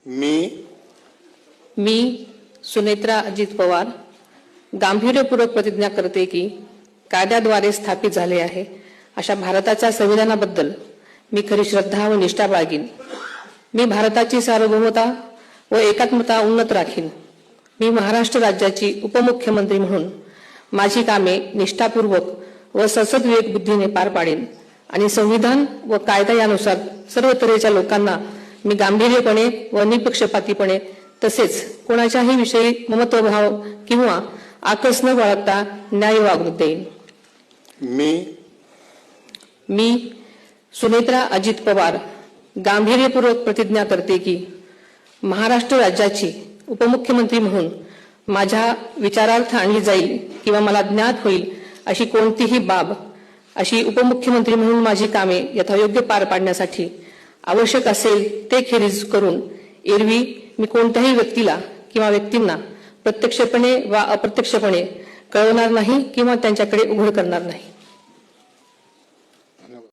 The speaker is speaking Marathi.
मी सुनेत्रा अजित पवार गांभीर्यपूर्वक प्रतिज्ञा करते की कायद्याद्वारे स्थापित झाले आहे अशा भारताच्या संविधानाबद्दल मी खरी श्रद्धा व निष्ठा बाळगीन। मी भारताची सार्वभौमता व एकात्मता उन्नत राखीन। मी महाराष्ट्र राज्याची उपमुख्यमंत्री म्हणून माझी कामे निष्ठापूर्वक व सद्विवेक बुद्धीने पार पाडेन आणि संविधान व कायदा यानुसार सर्व तऱ्हेच्या लोकांना मी गांभीर्यपणे व निपक्षपातीपणे तसेच कोणाच्याही विषयी ममत्वभाव किंवा आकस न बाळगता न्याय वागणूक देईन। मी सुनेत्रा अजित पवार गांभीर्यपूर्वक प्रतिज्ञा करते की महाराष्ट्र राज्याची उपमुख्यमंत्री म्हणून माझ्या विचारार्थ आणली जाईल किंवा मला ज्ञात होईल अशी कोणतीही बाब अशी उपमुख्यमंत्री म्हणून माझी कामे यथायोग्य पार पाडण्यासाठी आवश्यक असेल ते खेरीज करून एरवी मी कोणत्याही व्यक्तीला किंवा व्यक्तींना प्रत्यक्षपणे वा अप्रत्यक्षपणे कळवणार नाही किंवा त्यांच्याकडे उघड करणार नाही।